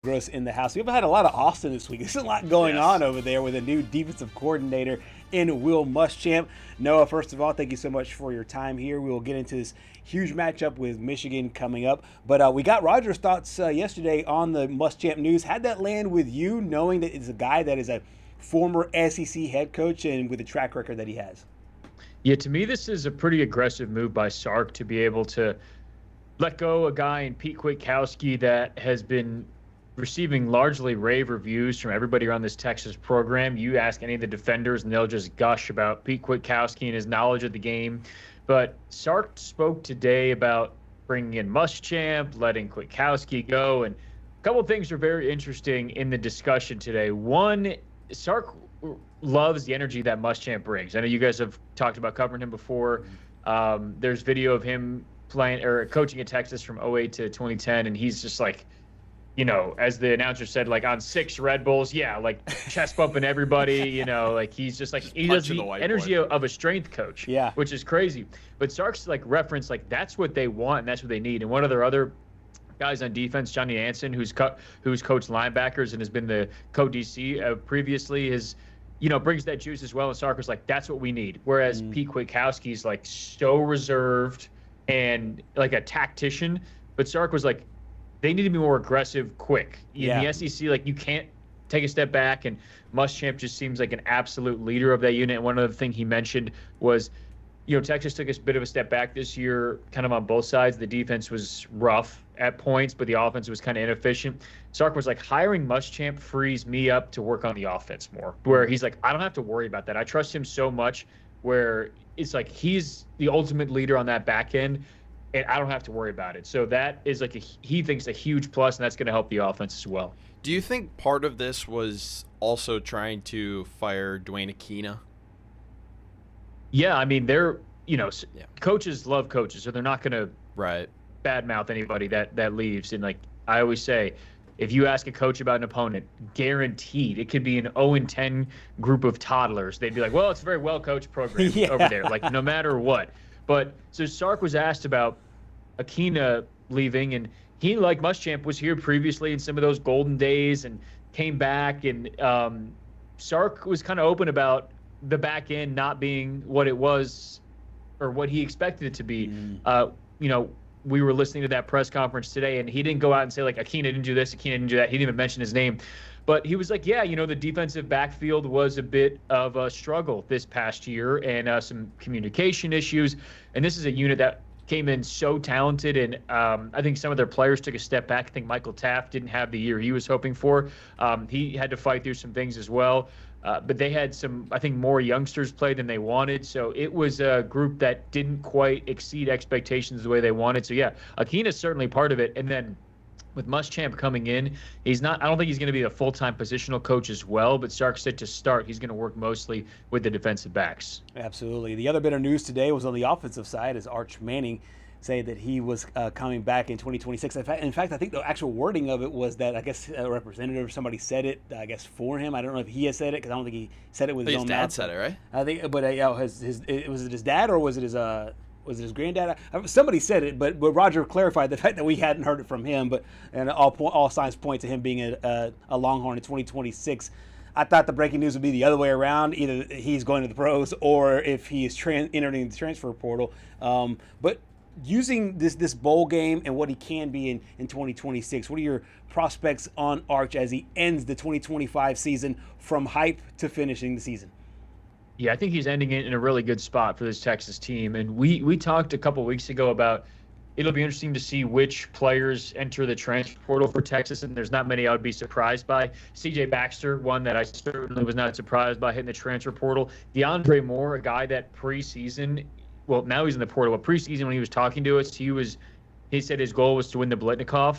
Gross in the house. We've had a lot of Austin this week. There's a lot going on over there with a new defensive coordinator in Will Muschamp. Noah, first of all, thank you so much for your time here. We will get into this huge matchup with Michigan coming up. But we got Roger's thoughts yesterday on the Muschamp news. How'd that land with you, knowing that it's a guy that is a former SEC head coach and with the track record that he has? Yeah, to me, this is a pretty aggressive move by Sark to be able to let go a guy in Pete Kwiatkowski that has been receiving largely rave reviews from everybody around this Texas program. You ask any of the defenders, and they'll just gush about Pete Kwiatkowski and his knowledge of the game. But Sark spoke today about bringing in Muschamp, letting Kwiatkowski go, and a couple of things are very interesting in the discussion today. One, Sark loves the energy that Muschamp brings. I know you guys have talked about covering him before. There's video of him playing or coaching at Texas from 2008 to 2010, and he's just like, you know, as the announcer said, like on 6 Red Bulls, like chest bumping everybody, like he's just like, he does the energy of a strength coach, which is crazy. But Sark's like reference, like that's what they want and that's what they need. And one of their other guys on defense, Johnny Anson, who's coached linebackers and has been the co-DC previously, is, brings that juice as well. And Sark was like, that's what we need. Whereas Pete Kwiatkowski's like so reserved and like a tactician, but Sark was like, they need to be more aggressive, quick. In the SEC, like you can't take a step back, and Muschamp just seems like an absolute leader of that unit. And one other thing he mentioned was, Texas took a bit of a step back this year, kind of on both sides. The defense was rough at points, but the offense was kind of inefficient. Sark was like, hiring Muschamp frees me up to work on the offense more, where he's like, I don't have to worry about that. I trust him so much, where it's like he's the ultimate leader on that back end, and I don't have to worry about it. So that is like he thinks a huge plus, and that's going to help the offense as well. Do you think part of this was also trying to fire Dwayne Akina? Yeah, I mean, coaches love coaches, so they're not going to badmouth anybody that leaves. And like I always say, if you ask a coach about an opponent, guaranteed it could be an 0-10 group of toddlers. They'd be like, well, it's a very well-coached program over there, like no matter what. But so Sark was asked about Akina leaving, and he, like Muschamp, was here previously in some of those golden days and came back. And Sark was kind of open about the back end not being what it was or what he expected it to be. We were listening to that press conference today, and he didn't go out and say, like, Akina didn't do this, Akina didn't do that. He didn't even mention his name. But he was like, the defensive backfield was a bit of a struggle this past year, and some communication issues. And this is a unit that came in so talented, and I think some of their players took a step back. I think Michael Taft didn't have the year he was hoping for. He had to fight through some things as well. But they had some, I think, more youngsters play than they wanted. So it was a group that didn't quite exceed expectations the way they wanted. So, Akina's certainly part of it. And then with Muschamp coming in, I don't think he's going to be a full-time positional coach as well, but Sark said to start, he's going to work mostly with the defensive backs. Absolutely. The other bit of news today was on the offensive side, as Arch Manning said that he was coming back in 2026. In fact, I think the actual wording of it was that, I guess, a representative or somebody said it, I guess, for him. I don't know if he has said it, because I don't think he said it with his own mouth. His dad said it, right? I think, but was it his dad, or was it his granddad? Somebody said it, but Roger clarified the fact that we hadn't heard it from him. And all signs point to him being a Longhorn in 2026. I thought the breaking news would be the other way around. Either he's going to the pros, or if he is entering the transfer portal. But using this bowl game and what he can be in 2026, what are your prospects on Arch as he ends the 2025 season from hype to finishing the season? Yeah, I think he's ending it in a really good spot for this Texas team. And we talked a couple weeks ago about it'll be interesting to see which players enter the transfer portal for Texas, and there's not many I would be surprised by. C.J. Baxter, one that I certainly was not surprised by hitting the transfer portal. DeAndre Moore, a guy that preseason, well, now he's in the portal, but preseason when he was talking to us, he said his goal was to win the Blitnikoff,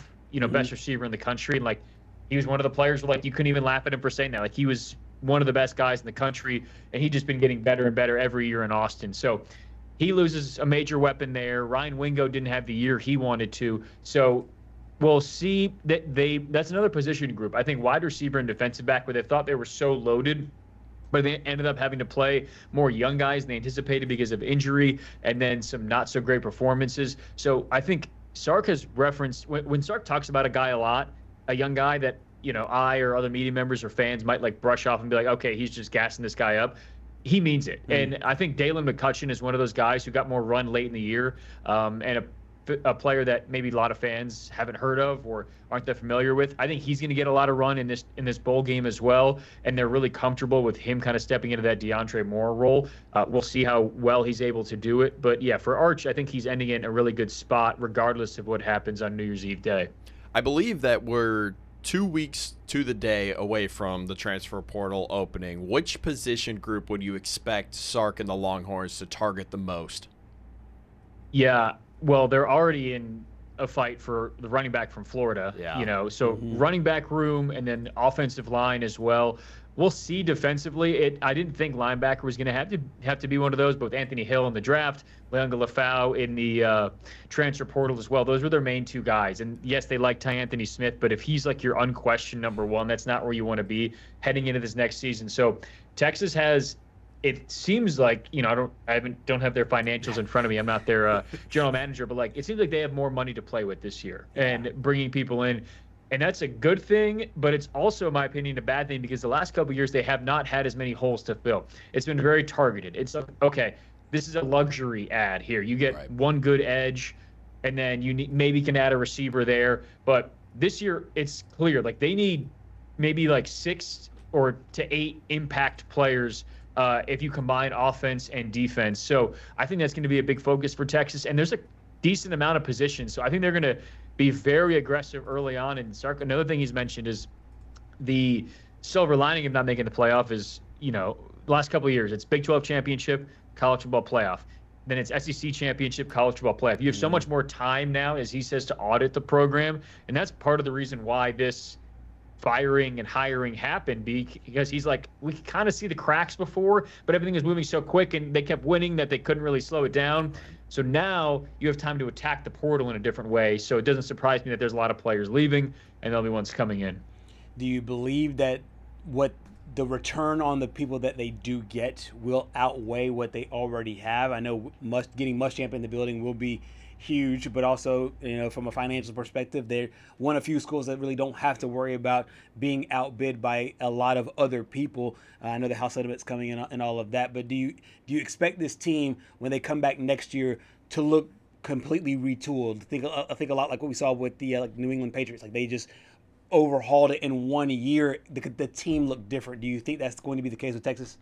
best receiver in the country. And, like, he was one of the players where, like, you couldn't even laugh at him for saying that. Like, he was one of the best guys in the country, and he'd just been getting better and better every year in Austin. So he loses a major weapon there. Ryan Wingo didn't have the year he wanted to. So we'll see that that's another position group. I think wide receiver and defensive back, where they thought they were so loaded, but they ended up having to play more young guys than they anticipated because of injury and then some not so great performances. So I think Sark has referenced, when Sark talks about a guy a lot, a young guy that, I or other media members or fans might like brush off and be like, okay, he's just gassing this guy up. He means it. And I think Dalen McCutcheon is one of those guys who got more run late in the year, and a player that maybe a lot of fans haven't heard of or aren't that familiar with. I think he's going to get a lot of run in this bowl game as well, and they're really comfortable with him kind of stepping into that DeAndre Moore role. We'll see how well he's able to do it. But yeah, for Arch, I think he's ending it in a really good spot regardless of what happens on New Year's Eve day. I believe that we're 2 weeks to the day away from the transfer portal opening. Which position group would you expect Sark and the Longhorns to target the most? Yeah, well, they're already in a fight for the running back from Florida, so running back room and then offensive line as well. We'll see defensively. I didn't think linebacker was going to have to be one of those, but with Anthony Hill in the draft, Leonga Lafau in the transfer portal as well. Those were their main two guys. And yes, they like Ty Anthony Smith, but if he's like your unquestioned number one, that's not where you want to be heading into this next season. So Texas has, it seems like, I don't have their financials in front of me. I'm not their general manager, but like it seems like they have more money to play with this year and bringing people in. And that's a good thing, but it's also, in my opinion, a bad thing because the last couple of years they have not had as many holes to fill. It's been very targeted. It's like, okay, this is a luxury ad here. You get one good edge, and then you maybe can add a receiver there. But this year, it's clear. Like they need maybe like 6 to 8 impact players if you combine offense and defense. So I think that's going to be a big focus for Texas. And there's a decent amount of positions. So I think they're going to be very aggressive early on. And Sark, another thing he's mentioned is the silver lining of not making the playoff is, last couple of years, it's Big 12 championship, college football playoff. Then it's SEC championship, college football playoff. You have so much more time now, as he says, to audit the program. And that's part of the reason why this firing and hiring happened, because he's like, we could kind of see the cracks before, but everything is moving so quick and they kept winning that they couldn't really slow it down. So now you have time to attack the portal in a different way. So it doesn't surprise me that there's a lot of players leaving and there'll be ones coming in. Do you believe that what the return on the people that they do get will outweigh what they already have? I know getting Muschamp in the building will be huge, but also, from a financial perspective, they're one of few schools that really don't have to worry about being outbid by a lot of other people. I know the House Settlement's coming in and all of that, but do you expect this team, when they come back next year, to look completely retooled? I think a lot like what we saw with the New England Patriots. Like they just overhauled it in 1 year. The team looked different. Do you think that's going to be the case with Texas?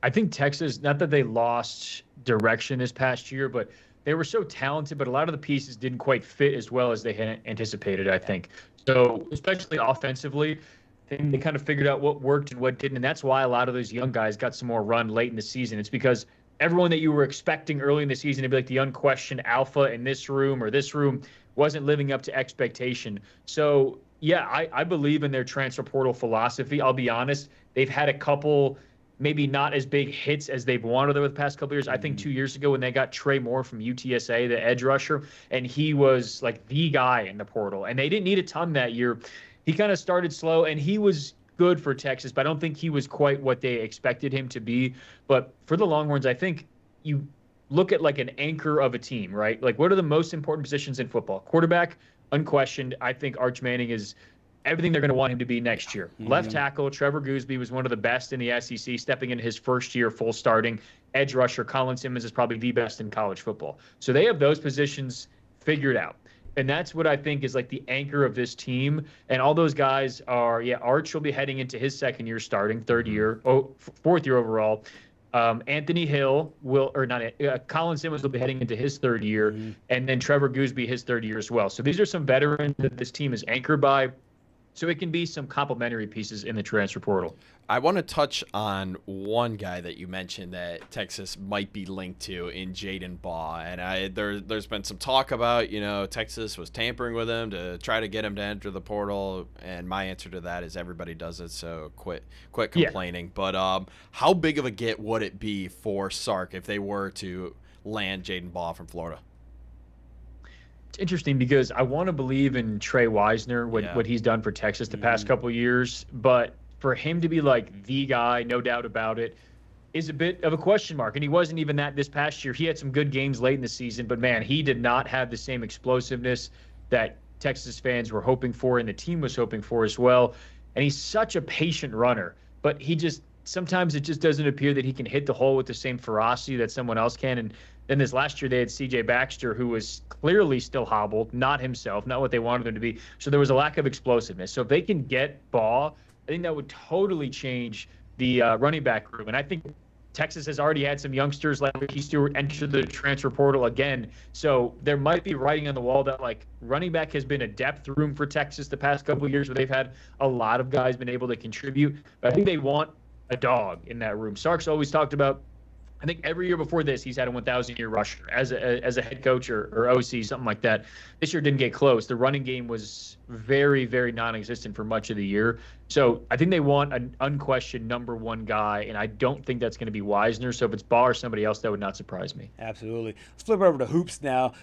I think Texas, not that they lost direction this past year, but they were so talented, but a lot of the pieces didn't quite fit as well as they had anticipated, I think. So especially offensively, they kind of figured out what worked and what didn't. And that's why a lot of those young guys got some more run late in the season. It's because everyone that you were expecting early in the season to be like the unquestioned alpha in this room or this room wasn't living up to expectation. So, yeah, I believe in their transfer portal philosophy. I'll be honest. They've had a couple maybe not as big hits as they've wanted over the past couple of years. I think 2 years ago when they got Trey Moore from UTSA, the edge rusher, and he was like the guy in the portal. And they didn't need a ton that year. He kind of started slow, and he was good for Texas, but I don't think he was quite what they expected him to be. But for the Longhorns, I think you look at like an anchor of a team, right? Like what are the most important positions in football? Quarterback, unquestioned. I think Arch Manning is everything they're going to want him to be next year. Left tackle, Trevor Gooseby was one of the best in the SEC, stepping into his first year full starting. Edge rusher, Colin Simmons is probably the best in college football. So they have those positions figured out. And that's what I think is like the anchor of this team. And all those guys are, Arch will be heading into his second year starting, fourth year overall. Anthony Hill Colin Simmons will be heading into his third year. And then Trevor Gooseby, his third year as well. So these are some veterans that this team is anchored by. So it can be some complementary pieces in the transfer portal. I want to touch on one guy that you mentioned that Texas might be linked to in Jaden Baugh. And there's been some talk about, Texas was tampering with him to try to get him to enter the portal. And my answer to that is everybody does it, so quit complaining. Yeah. But how big of a get would it be for Sark if they were to land Jaden Baugh from Florida? It's interesting because I want to believe in Trey Wisner, what he's done for Texas the past couple of years, but for him to be like the guy, no doubt about it, is a bit of a question mark. And he wasn't even that this past year. He had some good games late in the season, but man, he did not have the same explosiveness that Texas fans were hoping for and the team was hoping for as well. And he's such a patient runner, but sometimes it just doesn't appear that he can hit the hole with the same ferocity that someone else can. And then this last year they had C.J. Baxter, who was clearly still hobbled, not himself, not what they wanted him to be. So there was a lack of explosiveness. So if they can get Baugh, I think that would totally change the running back room. And I think Texas has already had some youngsters like Ricky Stewart enter the transfer portal again. So there might be writing on the wall that, like, running back has been a depth room for Texas the past couple of years where they've had a lot of guys been able to contribute. But I think they want a dog in that room. Sark's always talked about, I think every year before this, he's had a 1,000-year rusher as a head coach or OC, something like that. This year didn't get close. The running game was very, very non-existent for much of the year. So I think they want an unquestioned number one guy, and I don't think that's going to be Wisner. So if it's Baugh or somebody else, that would not surprise me. Absolutely. Let's flip over to hoops now.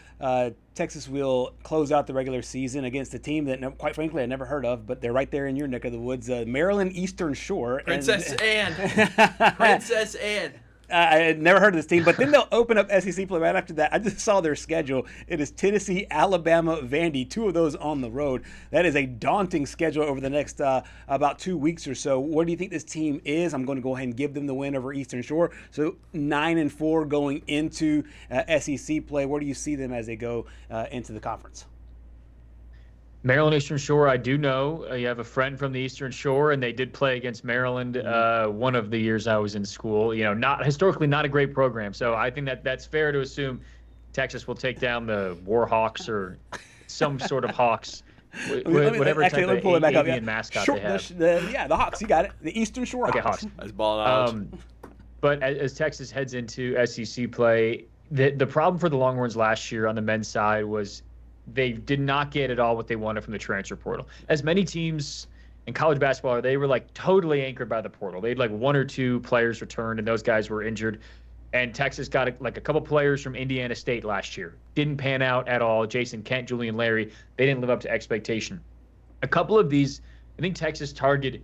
Texas will close out the regular season against a team that, quite frankly, I never heard of, but they're right there in your neck of the woods, Maryland Eastern Shore. Princess Anne. Princess Anne. I had never heard of this team, but then they'll open up SEC play right after that. I just saw their schedule. It is Tennessee, Alabama, Vandy, 2 of those on the road. That is a daunting schedule over the next about 2 weeks or so. What do you think this team is? I'm going to go ahead and give them the win over Eastern Shore. So 9-4 going into SEC play. Where do you see them as they go into the conference? Maryland Eastern Shore, I do know. You have a friend from the Eastern Shore, and they did play against Maryland one of the years I was in school. You know, not historically not a great program. So I think that's fair to assume Texas will take down the Warhawks or some sort of Hawks, whatever type of avian mascot they have. The Hawks. You got it. The Eastern Shore Hawks. Okay, Hawks. That's ball knowledge. But as Texas heads into SEC play, the problem for the Longhorns last year on the men's side was they did not get at all what they wanted from the transfer portal. As many teams in college basketball are, they were like totally anchored by the portal. They had like 1 or 2 players returned, and those guys were injured. And Texas got a couple players from Indiana State last year. Didn't pan out at all. Jason Kent, Julian Larry, they didn't live up to expectation. A couple of these, I think Texas targeted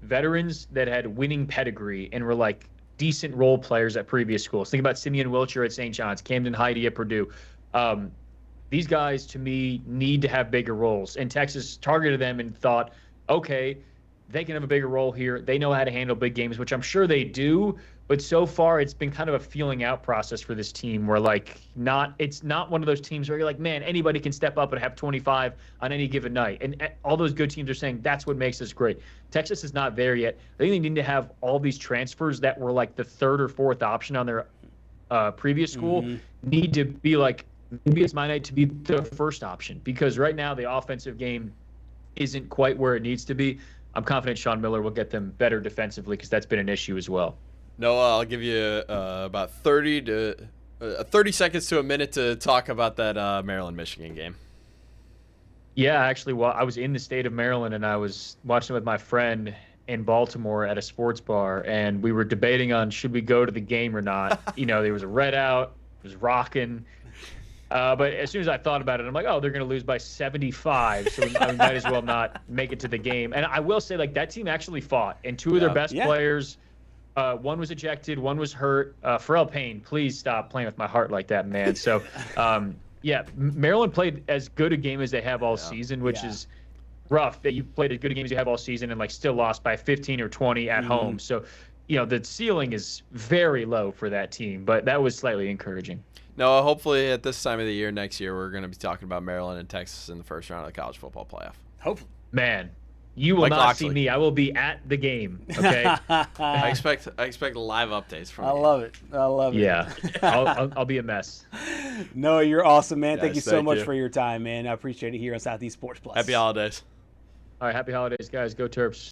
veterans that had winning pedigree and were like decent role players at previous schools. Think about Simeon Wilcher at St. John's, Camden Heide at Purdue. These guys, to me, need to have bigger roles. And Texas targeted them and thought, okay, they can have a bigger role here. They know how to handle big games, which I'm sure they do. But so far, it's been kind of a feeling out process for this team where, like, it's not one of those teams where you're like, man, anybody can step up and have 25 on any given night. And all those good teams are saying that's what makes us great. Texas is not there yet. I think they need to have all these transfers that were like the 3rd or 4th option on their previous school need to be like, maybe it's my night to be the first option, because right now the offensive game isn't quite where it needs to be. I'm confident Sean Miller will get them better defensively because that's been an issue as well. Noah, I'll give you about 30 seconds to a minute to talk about that Maryland-Michigan game. Yeah, actually, well, I was in the state of Maryland, and I was watching with my friend in Baltimore at a sports bar, and we were debating on should we go to the game or not. You know, there was a red out, it was rocking. But as soon as I thought about it, I'm like, oh, they're going to lose by 75, so we might as well not make it to the game. And I will say, like, that team actually fought, and 2 of their best players, one was ejected, one was hurt. Pharrell Payne, please stop playing with my heart like that, man. So, Maryland played as good a game as they have all season, which is rough that you played as good a game as you have all season and, like, still lost by 15 or 20 at home. So, you know, the ceiling is very low for that team, but that was slightly encouraging. No, hopefully at this time of the year next year, we're going to be talking about Maryland and Texas in the first round of the college football playoff. Hopefully. Man, you will not see me. I will be at the game, okay? I expect live updates from you. I love it. Yeah, I'll be a mess. No, you're awesome, man. Yes, thank you so much for your time, man. I appreciate it here on Southeast Sports Plus. Happy holidays. All right, happy holidays, guys. Go Terps.